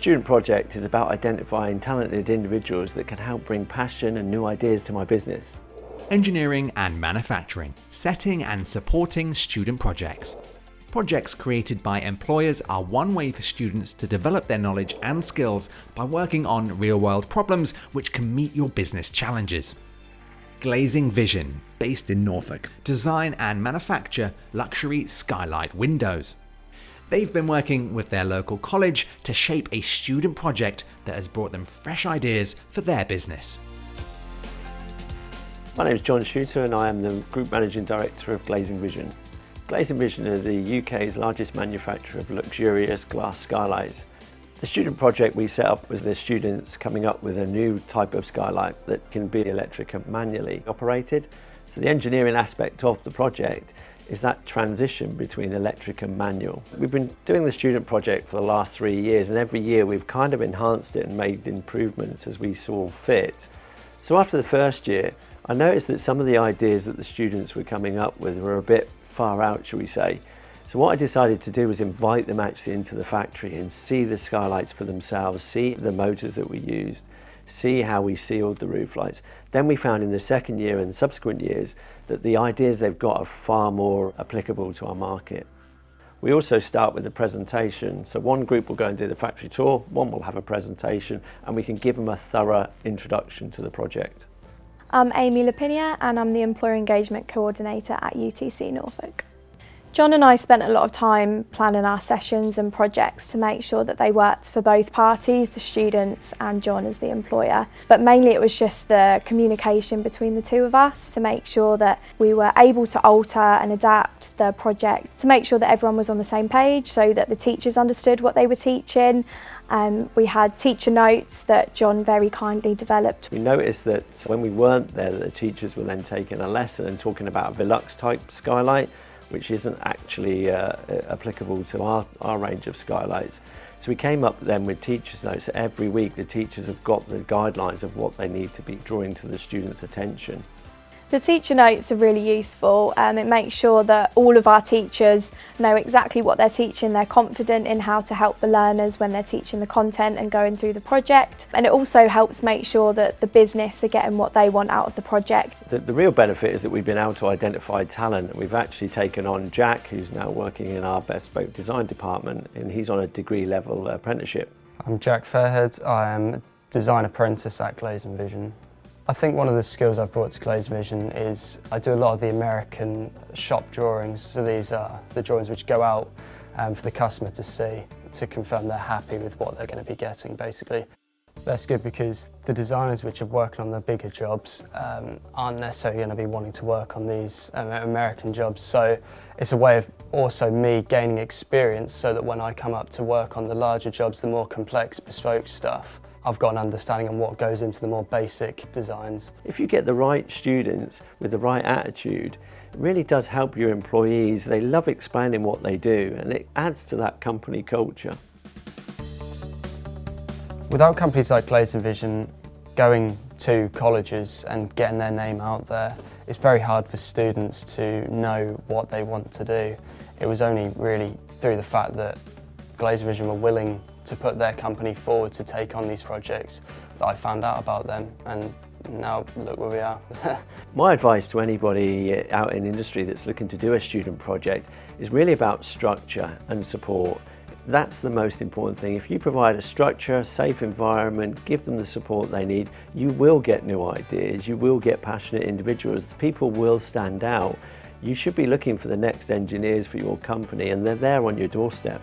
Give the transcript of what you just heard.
student project is about identifying talented individuals that can help bring passion and new ideas to my business. Engineering and manufacturing, setting and supporting student projects. Projects created by employers are one way for students to develop their knowledge and skills by working on real-world problems which can meet your business challenges. Glazing Vision, based in Norfolk, design and manufacture luxury skylight windows. They've been working with their local college to shape a student project that has brought them fresh ideas for their business. My name is Jon Shooter and I am the Group Managing Director of Glazing Vision. Glazing Vision are the UK's largest manufacturer of luxurious glass skylights. The student project we set up was the students coming up with a new type of skylight that can be electric and manually operated. So the engineering aspect of the project is that transition between electric and manual. We've been doing the student project for the last 3 years, and every year we've kind of enhanced it and made improvements as we saw fit. So after the first year, I noticed that some of the ideas that the students were coming up with were a bit far out, shall we say. So what I decided to do was invite them actually into the factory and see the skylights for themselves, see the motors that we used, see how we sealed the roof lights. Then we found in the second year and subsequent years that the ideas they've got are far more applicable to our market. We also start with a presentation. So one group will go and do the factory tour, one will have a presentation, and we can give them a thorough introduction to the project. I'm Amy Lapinia and I'm the Employer Engagement Coordinator at UTC Norfolk. Jon and I spent a lot of time planning our sessions and projects to make sure that they worked for both parties, the students and Jon as the employer. But mainly it was just the communication between the two of us to make sure that we were able to alter and adapt the project to make sure that everyone was on the same page so that the teachers understood what they were teaching. We had teacher notes that Jon very kindly developed. We noticed that when we weren't there, that the teachers were then taking a lesson and talking about a Velux type skylight, which isn't actually applicable to our range of skylights. So we came up then with teachers' notes. Every week the teachers have got the guidelines of what they need to be drawing to the students' attention. The teacher notes are really useful. It makes sure that all of our teachers know exactly what they're teaching. They're confident in how to help the learners when they're teaching the content and going through the project. And it also helps make sure that the business are getting what they want out of the project. The real benefit is that we've been able to identify talent. We've actually taken on Jack, who's now working in our bespoke design department, and he's on a degree level apprenticeship. I'm Jack Fairhead. I am a design apprentice at Glazing Vision. I think one of the skills I've brought to Glazing Vision is I do a lot of the American shop drawings. So these are the drawings which go out for the customer to see, to confirm they're happy with what they're going to be getting, basically. That's good because the designers which are working on the bigger jobs aren't necessarily going to be wanting to work on these American jobs. So it's a way of also me gaining experience so that when I come up to work on the larger jobs, the more complex, bespoke stuff, I've got an understanding of what goes into the more basic designs. If you get the right students with the right attitude, it really does help your employees. They love explaining what they do and it adds to that company culture. Without companies like Glazing Vision going to colleges and getting their name out there, it's very hard for students to know what they want to do. It was only really through the fact that Glazing Vision were willing to put their company forward to take on these projects that I found out about them, and now look where we are. My advice to anybody out in industry that's looking to do a student project is really about structure and support. That's the most important thing. If you provide a structure, safe environment, give them the support they need, you will get new ideas, you will get passionate individuals, people will stand out. You should be looking for the next engineers for your company and they're there on your doorstep.